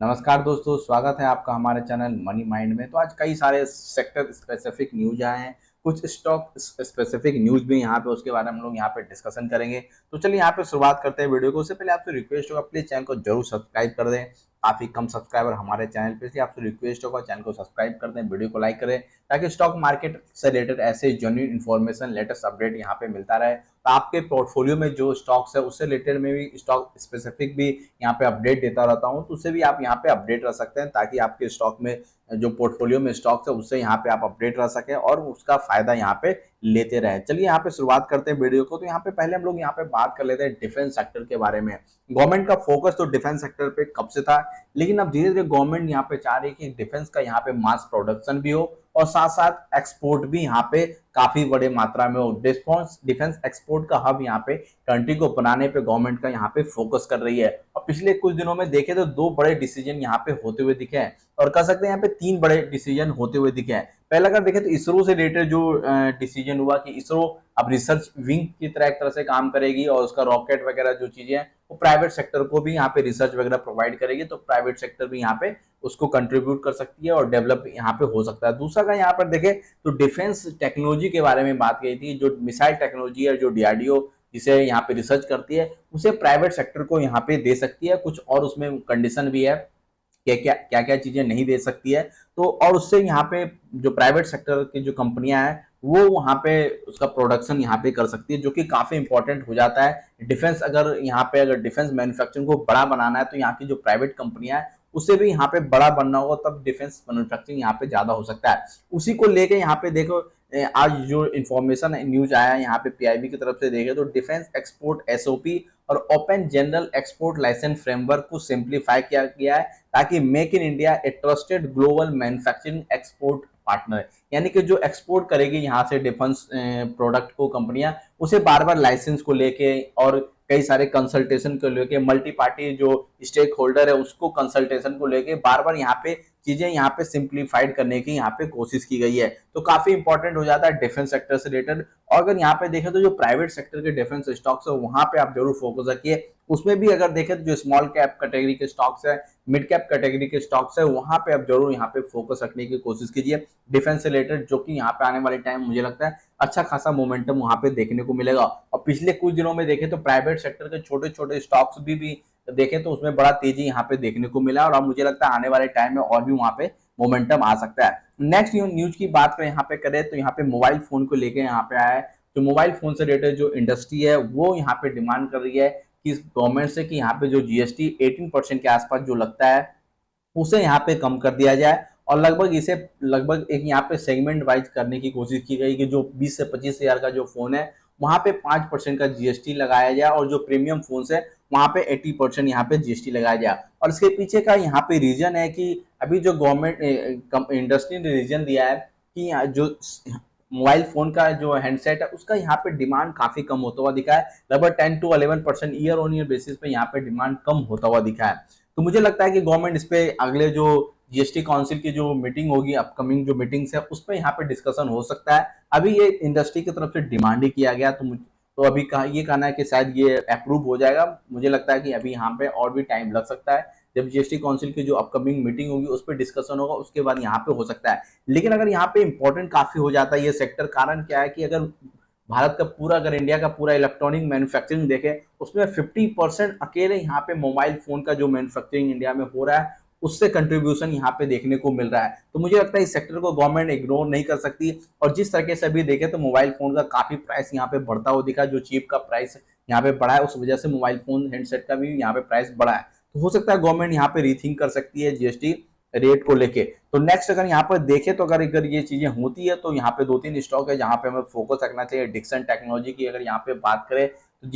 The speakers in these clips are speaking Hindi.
नमस्कार दोस्तों, स्वागत है आपका हमारे चैनल मनी माइंड में। तो आज कई सारे सेक्टर स्पेसिफिक न्यूज आए हैं, कुछ स्टॉक स्पेसिफिक न्यूज भी यहाँ पे, उसके बारे में हम लोग यहाँ पे डिस्कशन करेंगे। तो चलिए यहाँ पे शुरुआत करते हैं वीडियो को। उससे पहले आपसे रिक्वेस्ट होगा, प्लीज चैनल को जरूर सब्सक्राइब कर दें। काफी कम सब्सक्राइबर हमारे चैनल पे, इसलिए आपसे रिक्वेस्ट होगा चैनल को सब्सक्राइब कर दें, वीडियो को लाइक करें, ताकि स्टॉक मार्केट से रिलेटेड ऐसे जेन्युइन इन्फॉर्मेशन, लेटेस्ट अपडेट यहाँ पे मिलता रहे। तो आपके पोर्टफोलियो में जो स्टॉक्स है उससे रिलेटेड में भी स्टॉक स्पेसिफिक भी यहाँ पे अपडेट देता रहता हूँ, तो उससे भी आप यहाँ पे अपडेट रह सकते हैं, ताकि आपके स्टॉक में जो पोर्टफोलियो में स्टॉक्स है उससे यहाँ पे आप अपडेट रह सके और उसका फायदा यहाँ पे लेते रहे। चलिए यहाँ पे शुरुआत करते हैं वीडियो को। तो यहाँ पे पहले हम लोग यहाँ पे बात कर लेते हैं डिफेंस सेक्टर के बारे में। गवर्नमेंट का फोकस तो डिफेंस सेक्टर पे कब से था, लेकिन अब धीरे धीरे गवर्नमेंट यहाँ पे चाह रही है कि डिफेंस का यहाँ पे मास प्रोडक्शन भी हो और साथ साथ एक्सपोर्ट भी यहाँ पे काफी बड़े मात्रा में हो। डिफेंस एक्सपोर्ट का हब यहाँ पे कंट्री को बनाने पे गवर्नमेंट का यहाँ पे फोकस कर रही है। और पिछले कुछ दिनों में देखे तो दो बड़े डिसीजन यहाँ पे होते हुए दिखे हैं, और कह सकते हैं यहाँ पे तीन बड़े डिसीजन होते हुए दिखे हैं। पहला अगर देखें तो इसरो से रिलेटेड जो डिसीजन हुआ कि इसरो अब रिसर्च विंग की तरह एक तरह से काम करेगी, और उसका रॉकेट वगैरह जो चीजें हैं वो प्राइवेट सेक्टर को भी यहाँ पे रिसर्च वगैरह प्रोवाइड करेगी, तो प्राइवेट सेक्टर भी यहाँ पे उसको कंट्रीब्यूट कर सकती है और डेवलप यहाँ पे हो सकता है। दूसरा का यहाँ पर देखें तो डिफेंस टेक्नोलॉजी के बारे में बात की थी, जो मिसाइल टेक्नोलॉजी है, जो डीआरडीओ जिसे यहाँ पे रिसर्च करती है, उसे प्राइवेट सेक्टर को यहाँ पे दे सकती है। कुछ और उसमें कंडीशन भी है कि क्या क्या चीजें नहीं दे सकती है। तो और उससे यहाँ पे जो प्राइवेट सेक्टर की जो कंपनियां हैं वो वहाँ पे उसका प्रोडक्शन यहाँ पे कर सकती है, जो कि काफी इंपॉर्टेंट हो जाता है। डिफेंस अगर यहाँ पे अगर डिफेंस मैन्युफैक्चरिंग को बड़ा बनाना है, तो यहाँ की जो प्राइवेट कंपनियां हैं उसे भी यहाँ पे बड़ा बनना होगा, तब डिफेंस मैन्युफैक्चरिंग यहाँ पे ज्यादा हो सकता है। उसी को लेके यहाँ पे देखो, आज जो इन्फॉर्मेशन न्यूज आया है यहाँ पे पीआईबी की तरफ से देखे तो डिफेंस एक्सपोर्ट एसओपी और open general export licence framework को सिंप्लीफाई किया गया है, ताकि make in India a trusted global manufacturing export partner, यानी कि जो एक्सपोर्ट करेगी यहाँ से डिफेंस प्रोडक्ट को कंपनियां, उसे बार बार लाइसेंस को लेके और कई सारे कंसल्टेशन को लेके, मल्टी पार्टी जो स्टेक होल्डर है उसको कंसल्टेशन को लेके बार बार यहाँ पे चीजें यहाँ पे सिंप्लीफाइड करने की यहाँ पे कोशिश की गई है। तो काफी इंपॉर्टेंट हो जाता है डिफेंस सेक्टर से रिलेटेड। और अगर यहाँ पे देखें तो जो प्राइवेट सेक्टर के डिफेंस स्टॉक्स है वहां पे आप जरूर फोकस रखिए। उसमें भी अगर देखें तो जो स्मॉल कैप कैटेगरी के स्टॉक्स है, मिड कैप कैटेगरी के स्टॉक्स है, वहां पे आप जरूर यहाँ पे फोकस रखने की कोशिश कीजिए डिफेंस से रिलेटेड, जो कि यहाँ पे आने वाले टाइम मुझे लगता है अच्छा खासा मोमेंटम वहां पे देखने को मिलेगा। और पिछले कुछ दिनों में देखें तो प्राइवेट सेक्टर के छोटे छोटे स्टॉक्स भी देखें तो उसमें बड़ा तेजी यहाँ पे देखने को मिला, और अब मुझे लगता है आने वाले टाइम में और भी वहां पे मोमेंटम आ सकता है। नेक्स्ट न्यूज की बात करें यहाँ पे करें तो यहाँ पे मोबाइल फोन को लेकर यहाँ पे आया है। जो मोबाइल फोन से रिलेटेड जो इंडस्ट्री है वो यहाँ पे डिमांड कर रही है कि गवर्नमेंट से कि यहाँ पे जो जीएसटी 18% के आसपास जो लगता है उसे यहाँ पे कम कर दिया जाए, और लगभग इसे लगभग एक यहाँ पे सेगमेंट वाइज करने की कोशिश की गई कि जो 20 से 25 हजार का जो फोन है वहां पे 5% का जीएसटी लगाया जाए, और जो प्रीमियम फोन है वहां पे 80% यहाँ पे जीएसटी लगाया जाए। और इसके पीछे का यहाँ पे रीजन है कि अभी जो गवर्नमेंट इंडस्ट्री ने रीजन दिया है कि जो मोबाइल फोन का जो हैंडसेट है उसका यहाँ पे डिमांड काफी कम होता हुआ दिखा है। लगभग 10 to 11% year on year basis पे यहाँ पे डिमांड कम होता हुआ दिखा है। तो मुझे लगता है कि गवर्नमेंट इस पे अगले जो जीएसटी काउंसिल की जो मीटिंग होगी, अपकमिंग जो मीटिंग्स है, उस पर यहाँ पे डिस्कशन हो सकता है। अभी ये इंडस्ट्री की तरफ से डिमांड ही किया गया, तो अभी ये कहना है कि शायद ये अप्रूव हो जाएगा। मुझे लगता है कि अभी यहाँ पे और भी टाइम लग सकता है। जब जीएसटी काउंसिल की जो अपकमिंग मीटिंग होगी उस पर डिस्कशन होगा, उसके बाद यहाँ पे हो सकता है। लेकिन अगर यहाँ पे इंपॉर्टेंट काफी हो जाता है ये सेक्टर, कारण क्या है कि अगर भारत का पूरा, अगर इंडिया का पूरा इलेक्ट्रॉनिक मैन्युफैक्चरिंग देखे उसमें 50% अकेले यहाँ पे मोबाइल फोन का जो मैन्युफैक्चरिंग इंडिया में हो रहा है उससे कंट्रीब्यूशन यहाँ पे देखने को मिल रहा है। तो मुझे लगता है इस सेक्टर को गवर्नमेंट इग्नोर नहीं कर सकती। और जिस तरीके से अभी देखे तो मोबाइल फोन का काफी प्राइस यहाँ पे बढ़ता हुआ दिखा, जो चिप का प्राइस यहाँ पे बढ़ा है उस वजह से मोबाइल फोन हैंडसेट का भी यहाँ पे प्राइस बढ़ा है। तो हो सकता है गवर्नमेंट यहाँ पे रीथिंक कर सकती है जीएसटी रेट को लेके। तो नेक्स्ट अगर यहाँ पर देखें तो अगर ये चीजें होती है तो यहाँ पे दो तीन स्टॉक है जहाँ पे हमें फोकस रखना चाहिए। डिक्सन टेक्नोलॉजी की अगर यहाँ पे बात करें तो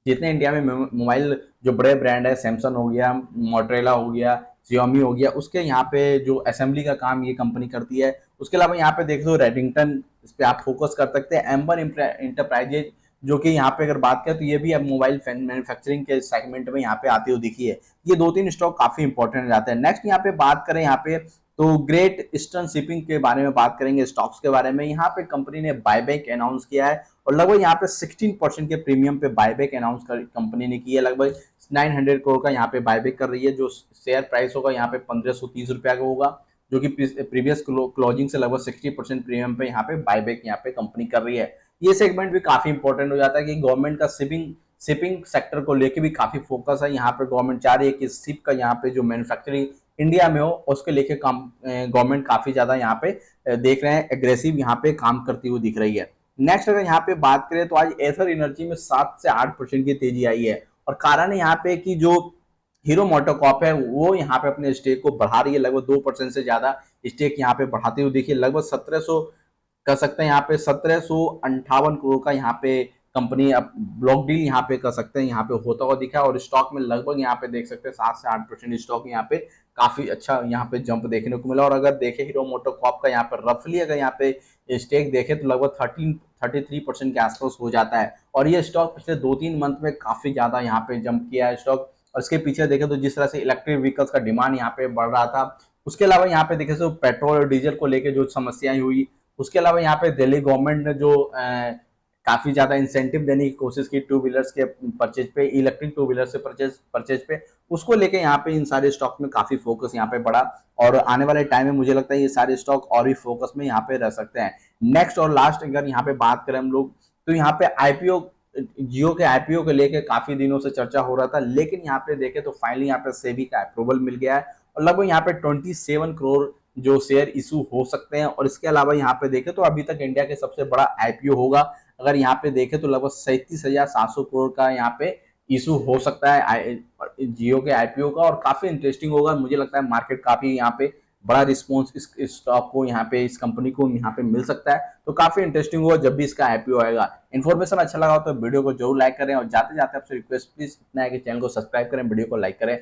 जितने इंडिया में मोबाइल जो बड़े ब्रांड है, सैमसंग हो गया, मोटरेला हो गया, Xiaomi हो गया, उसके यहाँ पे जो असेंबली का काम ये कंपनी करती है। उसके अलावा यहाँ पे देख लो रेडिंगटन, इस पे आप फोकस कर सकते हैं। एम्बर इंटरप्राइजेज जो कि यहाँ पे अगर बात करें तो ये भी अब मोबाइल मैन्युफैक्चरिंग के सेगमेंट में यहाँ पे आती हुई दिखी है। ये दो तीन स्टॉक काफी इंपॉर्टेंट हो जाते हैं। नेक्स्ट यहाँ पे बात करें यहाँ पे तो ग्रेट ईस्टर्न शिपिंग के बारे में बात करेंगे, स्टॉक्स के बारे में। यहाँ पे कंपनी ने बायबैक अनाउंस किया है, और लगभग यहाँ पे 16% के प्रीमियम पे बायबैक अनाउंस कर कंपनी ने की है। लगभग 900 करोड़ का यहाँ पे बायबैक कर रही है। जो शेयर प्राइस होगा यहाँ पे 1530 रुपया का होगा, जो कि प्रीवियस क्लोजिंग से लगभग 60% प्रीमियम पे यहाँ पे बायबैक यहाँ पे कंपनी कर रही है। ये सेगमेंट भी काफी इंपॉर्टेंट हो जाता है कि गवर्नमेंट का शिपिंग सेक्टर को लेके भी काफी फोकस है। यहाँ पे गवर्नमेंट चाह रही है कि शिप का यहाँ पे जो मैन्युफैक्चरिंग इंडिया में हो उसके लेके काम गवर्नमेंट काफी ज्यादा यहाँ पे देख रहे हैं, एग्रेसिव यहाँ पे काम करती हुई दिख रही है। नेक्स्ट अगर यहाँ पे बात करें तो आज एथर एनर्जी में 7 से 8% की तेजी आई है, और कारण है यहाँ पे कि जो हीरो मोटोकॉर्प है वो यहाँ पे अपने स्टेक को बढ़ा रही है, लगभग 2% से ज्यादा स्टेक यहाँ पे बढ़ाते हुए देखिए। लगभग 1700 कर सकते हैं यहाँ पे 1758 करोड़ का यहाँ पे कंपनी अब ब्लॉक डील यहाँ पे कर सकते हैं, यहाँ पे होता हुआ दिखा। और स्टॉक में लगभग यहाँ पे देख सकते हैं 7 से 8% स्टॉक यहाँ पे काफी अच्छा यहाँ पे जंप देखने को मिला। और अगर देखें हीरो मोटोकॉर्प का यहाँ पे रफली अगर यहाँ पे स्टेक देखे तो लगभग 33% के आसपास हो जाता है। और ये स्टॉक पिछले 2-3 मंथ में काफी ज्यादा यहाँ पे जंप किया है स्टॉक। और इसके पीछे देखें तो जिस तरह से इलेक्ट्रिक व्हीकल्स का डिमांड यहाँ पे बढ़ रहा था, उसके अलावा यहाँ पे देखें तो पेट्रोल और डीजल को लेकर जो समस्याएं हुई, उसके अलावा यहाँ पे दिल्ली गवर्नमेंट ने जो काफी ज्यादा इंसेंटिव देने की कोशिश की टू व्हीलर्स के परचेज पे, इलेक्ट्रिक टू व्हीलर से परचेज पे, उसको लेके यहाँ पे इन सारे स्टॉक में काफी फोकस यहाँ पे बढ़ा। और आने वाले टाइम में मुझे लगता है ये सारे स्टॉक और भी फोकस में यहाँ पे रह सकते हैं। नेक्स्ट और लास्ट अगर यहाँ पे बात करें हम लोग तो यहाँ पे आईपीओ, जियो के आईपीओ को लेके काफी दिनों से चर्चा हो रहा था, लेकिन यहाँ पे देखे तो फाइनली यहाँ पे सेबी का अप्रूवल मिल गया है और लगभग यहाँ पे 27 करोड़ जो शेयर इशू हो सकते हैं। और इसके अलावा यहाँ पे देखे तो अभी तक इंडिया के सबसे बड़ा आईपीओ होगा। अगर यहाँ पे देखे तो लगभग 37,700 करोड़ का यहाँ पे इशू हो सकता है जियो के आईपीओ का, और काफी इंटरेस्टिंग होगा। मुझे लगता है मार्केट काफी यहाँ पे बड़ा रिस्पॉन्स इस स्टॉक को यहाँ पे, इस कंपनी को यहाँ पे मिल सकता है। तो काफी इंटरेस्टिंग होगा जब भी इसका आईपीओ आएगा। इन्फॉर्मेशन अच्छा लगा तो वीडियो को जरूर लाइक करें, और जाते जाते आपसे रिक्वेस्ट प्लीज इतना है कि चैनल को सब्सक्राइब करें, वीडियो को लाइक करें।